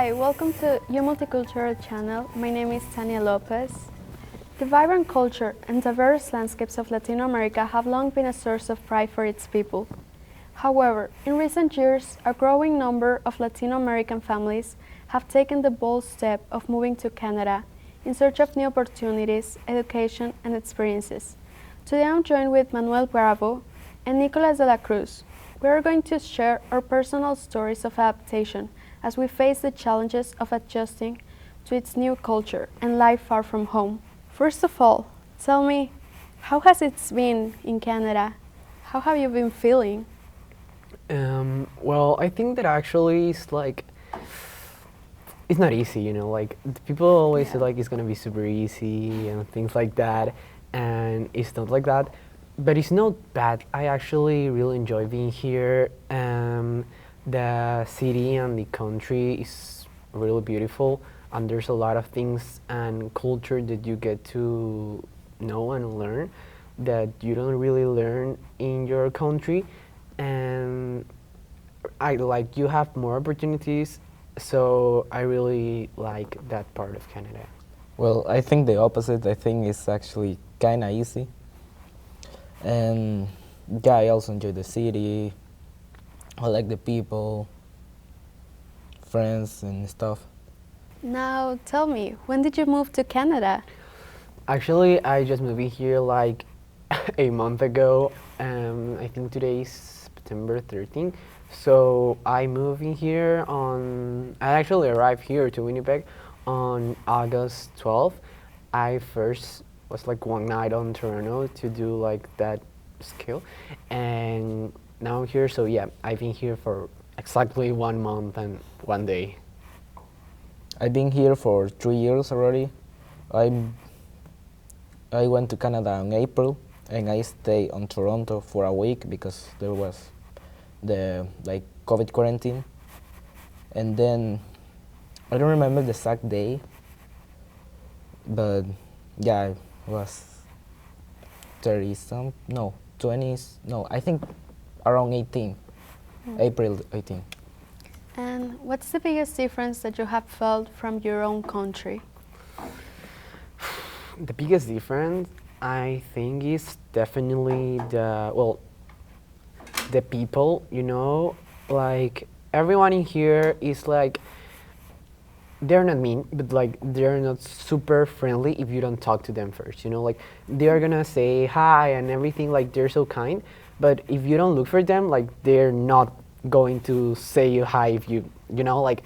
Hi, welcome to your Multicultural channel. My name is Tania Lopez. The vibrant culture and diverse landscapes of Latin America have long been a source of pride for its people. However, in recent years, a growing number of Latin American families have taken the bold step of moving to Canada in search of new opportunities, education, and experiences. Today I'm joined with Manuel Bravo and Nicolas de la Cruz. We are going to share our personal stories of adaptation as we face the challenges of adjusting to its new culture and life far from home. First of all, tell me, how has it been in Canada? How have you been feeling? Well, I think that actually it's not easy, like people always say like it's gonna be super easy and things like that, and it's not like that, but it's not bad. I actually really enjoy being here. The city and the country is really beautiful, and there's a lot of things and culture that you get to know and learn that you don't really learn in your country. And I like you have more opportunities, so I really like that part of Canada. Well, I think the opposite. I think it's actually kind of easy. And yeah, I also enjoy the city. I like the people, friends, and stuff. Now tell me, when did you move to Canada? Actually, I just moved in here like a month ago. I think today is September 13th. So I moved in here I actually arrived here to Winnipeg on August 12th. I first was like one night on Toronto to do like that skill. And now I'm here, so yeah, I've been here for exactly 1 month and 1 day. I've been here for 3 years already. I went to Canada in April, and I stayed on Toronto for a week because there was the COVID quarantine. And then I don't remember the exact day, but yeah, it was 30 some, no, 20s, no, I think around 18, April 18. And what's the biggest difference that you have felt from your own country? The biggest difference, I think, is definitely the people, like everyone in here is like, they're not mean, but like they're not super friendly if you don't talk to them first, like they're gonna say hi and everything, like they're so kind, but if you don't look for them, like they're not going to say you hi if like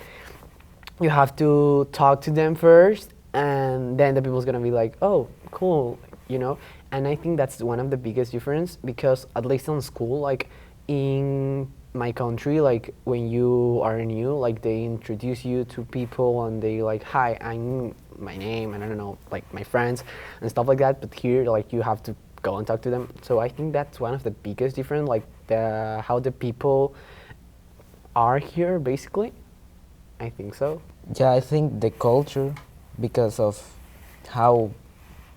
you have to talk to them first, and then the people's gonna be like, oh, cool, and I think that's one of the biggest difference, because at least in school, like in my country, like when you are new, like they introduce you to people and they like, hi, I'm my name, and I don't know, like my friends and stuff like that, but here like you have to go and talk to them. So I think that's one of the biggest difference, like how the people are here, basically. I think so. Yeah, I think the culture, because of how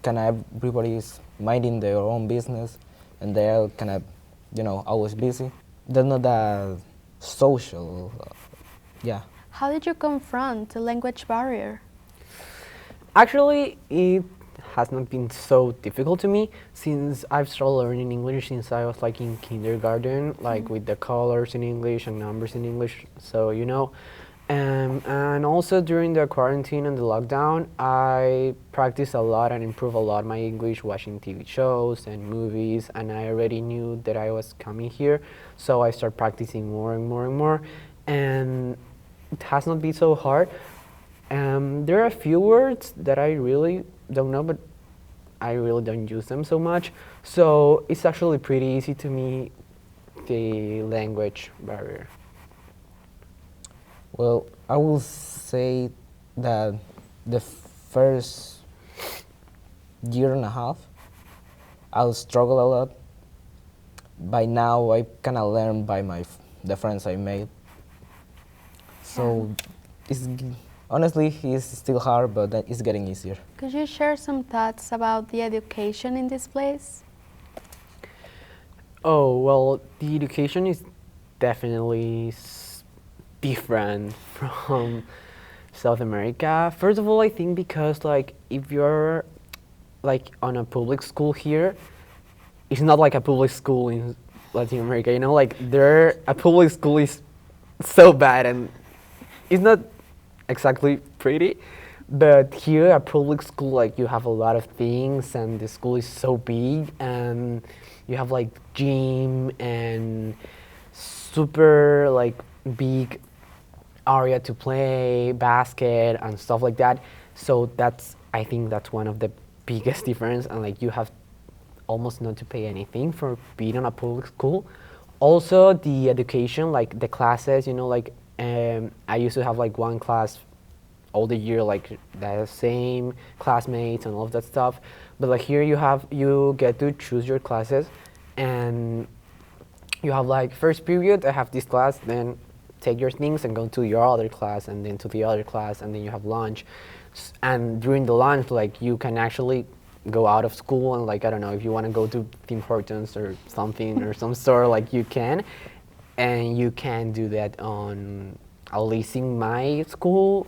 everybody is minding their own business, and they're always busy. They're not that social. Yeah. How did you confront the language barrier? Actually, it has not been so difficult to me, since I've started learning English since I was like in kindergarten, like with the colors in English and numbers in English. So and also during the quarantine and the lockdown, I practiced a lot and improved a lot my English watching TV shows and movies, and I already knew that I was coming here, so I started practicing more and more and more, and it has not been so hard. There are a few words that I really don't know, but I really don't use them so much, so it's actually pretty easy to me, the language barrier. Well, I will say that the first year and a half, I'll struggle a lot. By now, I kind of learned by the friends I made. So, honestly, it's still hard, but it's getting easier. Could you share some thoughts about the education in this place? Oh, well, the education is definitely different from South America. First of all, I think because like if you're like on a public school here, it's not like a public school in Latin America. You know, like there a public school is so bad and it's not exactly pretty. But here at public school, like you have a lot of things, and the school is so big, and you have like gym and super like big area to play basket and stuff like that. So that's I think that's one of the biggest difference, and like you have almost not to pay anything for being on a public school. Also, the education, like the classes, you know, like I used to have like one class all the year, like the same classmates and all of that stuff. But like here, you get to choose your classes, and you have like first period. I have this class, then take your things and go to your other class, and then to the other class, and then you have lunch. And during the lunch, like you can actually go out of school and like I don't know if you want to go to Tim Hortons or something or some store, like you can, and you can do that on at least in my school,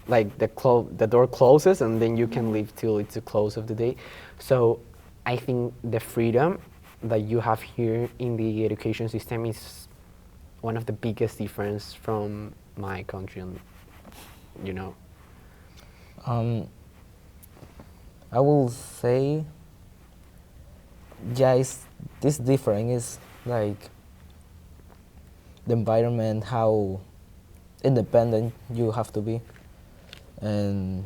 like the door closes and then you can leave till it's the close of the day. So I think the freedom that you have here in the education system is one of the biggest difference from my country, and you know. I will say, yeah, this different is like the environment, how independent you have to be, and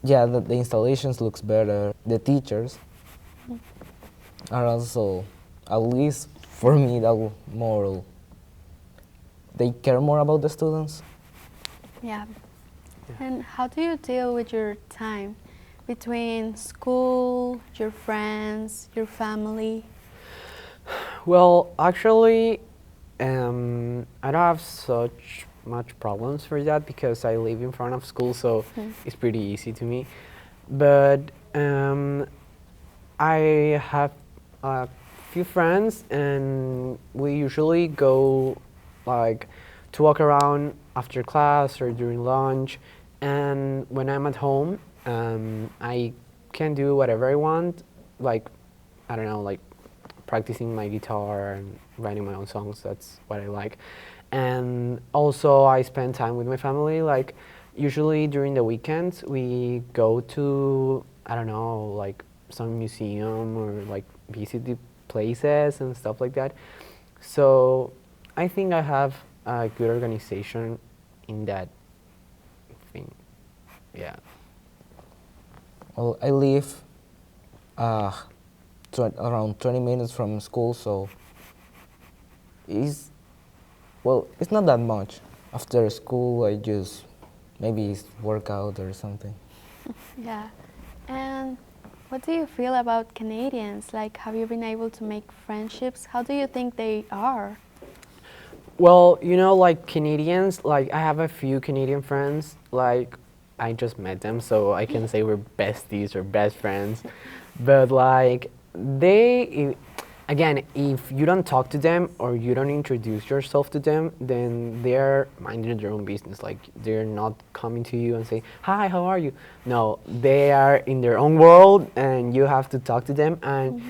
yeah, the installations looks better. The teachers are also, at least for me, that more. They care more about the students. Yeah. And how do you deal with your time between school, your friends, your family? Well, actually, I don't have such much problems for that because I live in front of school, so it's pretty easy to me. But I have a few friends, and we usually go like to walk around after class or during lunch. And when I'm at home, I can do whatever I want, like I don't know, like practicing my guitar and writing my own songs. That's what I like. And also I spend time with my family. Like usually during the weekends we go to, I don't know, like some museum or like visit the places and stuff like that. So I think I have a good organization in that thing. Yeah. Well, I live around 20 minutes from school, so it's not that much. After school, I just maybe work out or something. Yeah. And what do you feel about Canadians? Like, have you been able to make friendships? How do you think they are? Well, you know, like Canadians, like I have a few Canadian friends, like I just met them, so I can say we're besties or best friends. But like again, if you don't talk to them or you don't introduce yourself to them, then they're minding their own business. Like they're not coming to you and say, "Hi, how are you?" No, they are in their own world, and you have to talk to them, and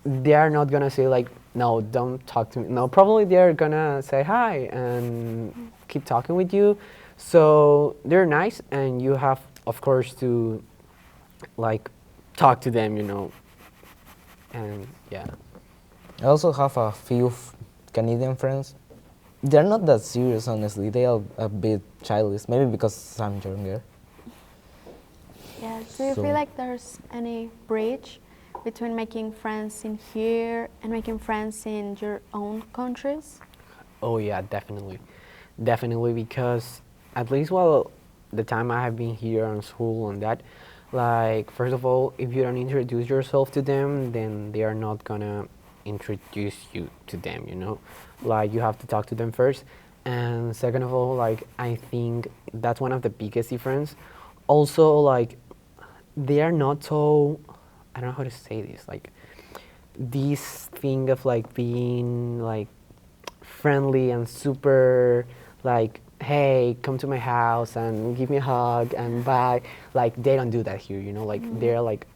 they are not gonna say like, "No, don't talk to me." No, probably they're gonna say hi and keep talking with you. So they're nice, and you have, of course, to like talk to them, you know, and yeah. I also have a few Canadian friends. They're not that serious, honestly. They are a bit childish, maybe because I'm younger. Yeah. Do you So- feel like there's any bridge between making friends in here and making friends in your own countries? Oh yeah, definitely, definitely, because at least while the time I have been here on school and that, like first of all, if you don't introduce yourself to them, then they are not gonna introduce you to them, you know, like you have to talk to them first. And second of all, like I think that's one of the biggest difference. Also, like they are not so, I don't know how to say this, like this thing of like being like friendly and super like hey, come to my house and give me a hug and bye. Like they don't do that here, you know. Like they're like,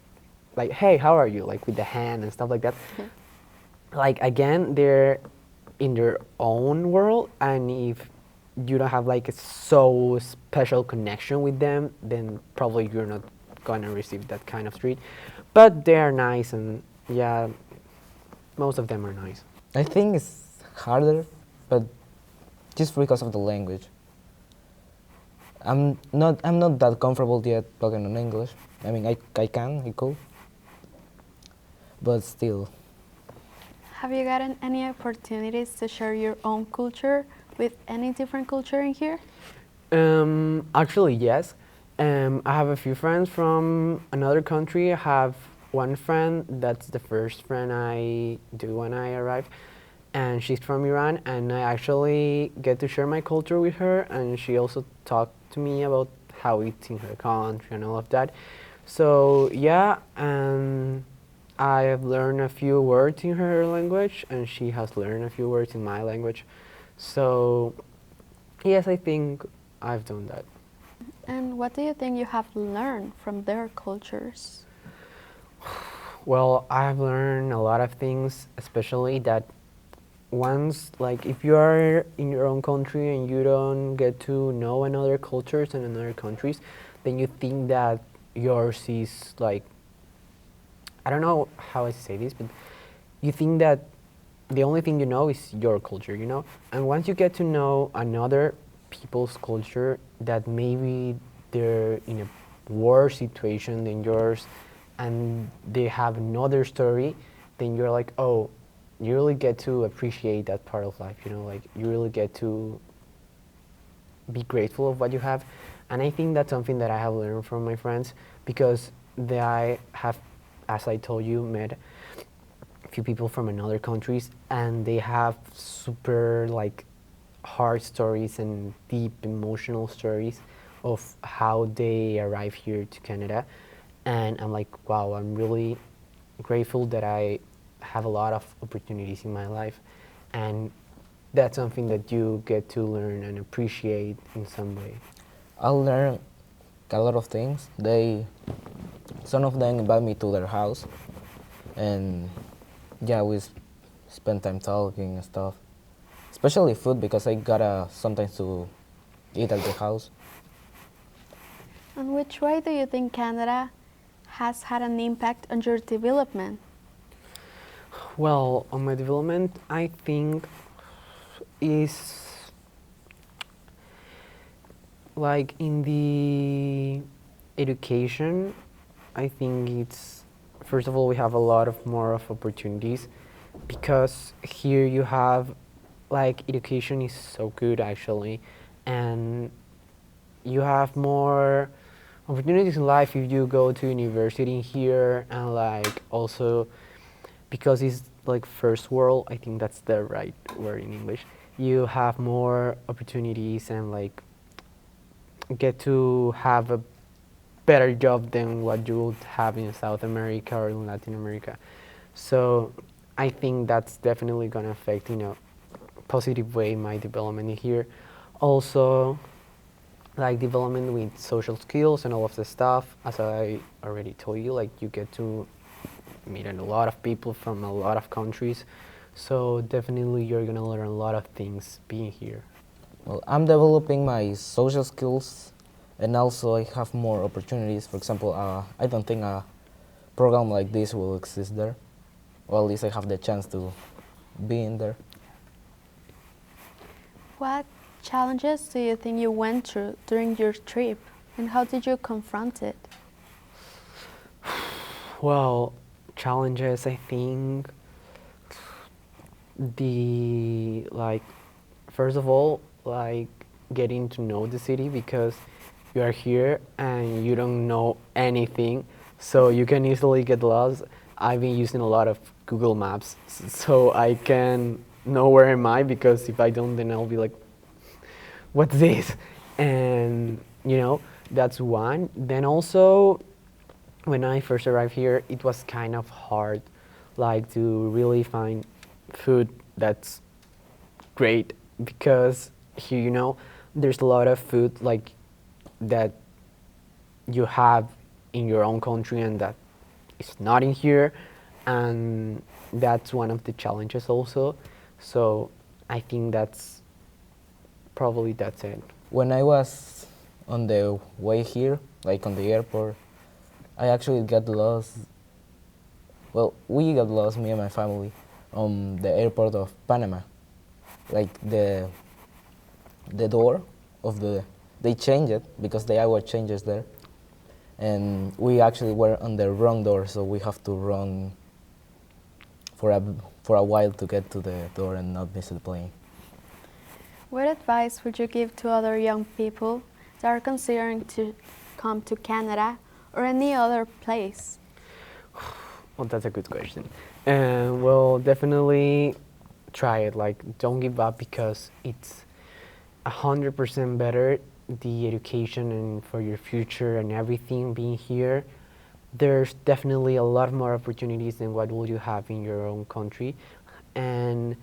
hey, how are you? Like with the hand and stuff like that. Like again, they're in their own world, and if you don't have like a so special connection with them, then probably you're not gonna receive that kind of treat. But they are nice, and yeah, most of them are nice. I think it's harder, but just because of the language. I'm not that comfortable yet talking in English. I mean, I could, but still. Have you gotten any opportunities to share your own culture with any different culture in here? Actually, yes. I have a few friends from another country. I have one friend that's the first friend I do when I arrive, and she's from Iran, and I actually get to share my culture with her, and she also talked to me about how it's in her country and all of that. So yeah, and I have learned a few words in her language, and she has learned a few words in my language. So yes, I think I've done that. And what do you think you have learned from their cultures? Well, I've learned a lot of things, especially that once, like, if you are in your own country and you don't get to know another cultures and another countries, then you think that yours is like, I don't know how I say this, but you think that the only thing you know is your culture, you know? And once you get to know another people's culture that maybe they're in a worse situation than yours and they have another story, then you're like, oh, you really get to appreciate that part of life, you know? Like, you really get to be grateful of what you have. And I think that's something that I have learned from my friends, because I have, as I told you, met a few people from another countries, and they have super like hard stories and deep emotional stories of how they arrived here to Canada. And I'm like, wow, I'm really grateful that I have a lot of opportunities in my life, and that's something that you get to learn and appreciate in some way. I learned a lot of things. Some of them invite me to their house, and yeah, we spend time talking and stuff. Especially food, because I gotta sometimes to eat at the house. And which way do you think Canada has had an impact on your development? Well, on my development, I think is like in the education. I think it's, first of all, we have a lot of more of opportunities, because here you have, like, education is so good actually, and you have more opportunities in life if you go to university here, and like also because it's like first world, I think that's the right word in English, you have more opportunities and like get to have a better job than what you would have in South America or in Latin America. So I think that's definitely going to affect in a positive way my development here. Also, like development with social skills and all of the stuff, as I already told you, like you get to meet a lot of people from a lot of countries. So definitely you're going to learn a lot of things being here. Well, I'm developing my social skills, and also I have more opportunities. For example, I don't think a program like this will exist there. Well, at least I have the chance to be in there. What challenges do you think you went through during your trip, and how did you confront it? Well, challenges, I think the, like, first of all, like getting to know the city, because you are here and you don't know anything, so you can easily get lost. I've been using a lot of Google Maps so I can know where am I, because if I don't, then I'll be like, what's this? And you know, that's one. Then also, when I first arrived here, it was kind of hard, like to really find food that's great, because here, you know, there's a lot of food like that you have in your own country and that is not in here, and that's one of the challenges also. So I think that's it. When I was on the way here, like on the airport, I actually got lost. Well, we got lost, me and my family, on the airport of Panama. Like the door of they changed it because the hour changes there, and we actually were on the wrong door, so we have to run for a while to get to the door and not miss the plane. What advice would you give to other young people that are considering to come to Canada or any other place? Well, that's a good question. Well, definitely try it. Like, don't give up because it's 100% better, the education and for your future and everything being here. There's definitely a lot more opportunities than what will you have in your own country. And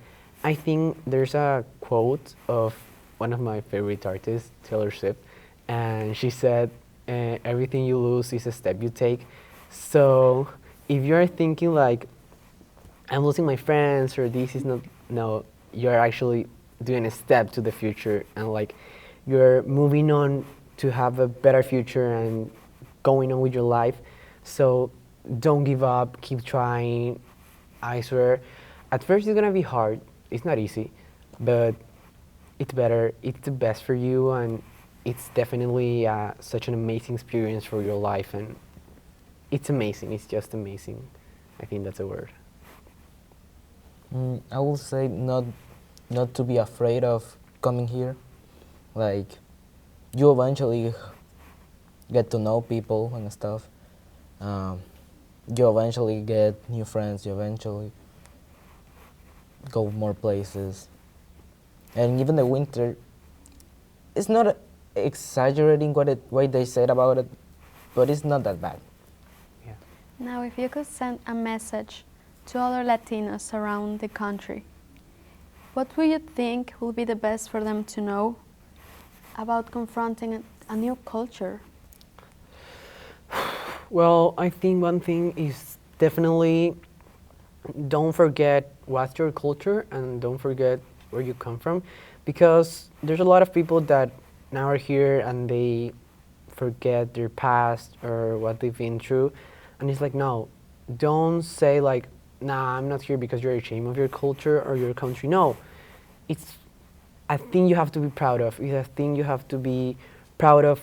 I think there's a quote of one of my favorite artists, Taylor Swift, and she said, everything you lose is a step you take. So if you're thinking like, I'm losing my friends or this is not, no, you're actually doing a step to the future and like you're moving on to have a better future and going on with your life. So don't give up, keep trying. I swear, at first it's gonna be hard, it's not easy, but it's better, it's the best for you, and it's definitely such an amazing experience for your life, and it's amazing, it's just amazing. I think that's a word. I will say not to be afraid of coming here. Like, you eventually get to know people and stuff. You eventually get new friends, you eventually go more places. And even the winter, it's not exaggerating what they said about it, but it's not that bad. Yeah. Now, if you could send a message to other Latinos around the country, what would you think will be the best for them to know about confronting a new culture? Well, I think one thing is definitely don't forget what's your culture and don't forget where you come from, because there's a lot of people that now are here and they forget their past or what they've been through, and it's like, no, don't say like, nah, I'm not here because you're ashamed of your culture or your country. No, it's a thing you have to be proud of. It's a thing you have to be proud of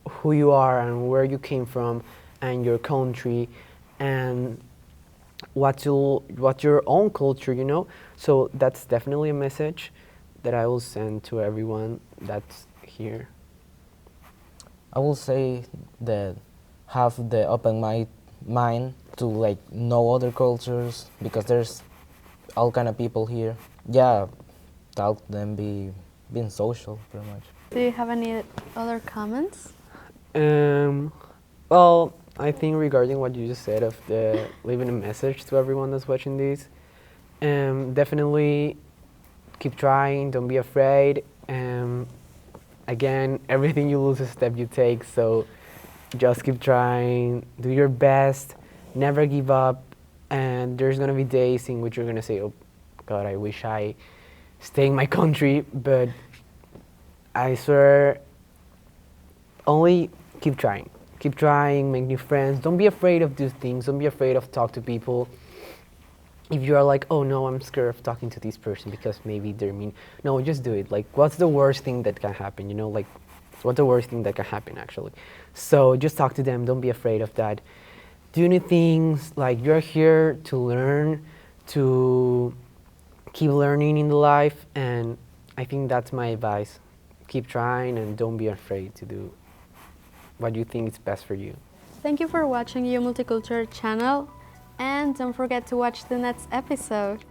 who you are and where you came from and your country and what's your own culture, you know? So that's definitely a message that I will send to everyone that's here. I will say that have the open mind to like know other cultures, because there's all kind of people here. Yeah, talk to them, being social pretty much. Do you have any other comments? Well, I think regarding what you just said of the leaving a message to everyone that's watching this, definitely keep trying, don't be afraid. Again, everything you lose is a step you take, so just keep trying, do your best, never give up, and there's gonna be days in which you're gonna say, oh God, I wish I stay in my country, but I swear, only keep trying. Keep trying, make new friends. Don't be afraid of these things. Don't be afraid of talk to people. If you are like, oh no, I'm scared of talking to this person because maybe they're mean. No, just do it. Like, what's the worst thing that can happen? You know, like, what's the worst thing that can happen actually? So just talk to them. Don't be afraid of that. Do new things. Like, you're here to learn, to keep learning in the life, and I think that's my advice. Keep trying and don't be afraid to do what you think is best for you. Thank you for watching Multicultural channel, and don't forget to watch the next episode.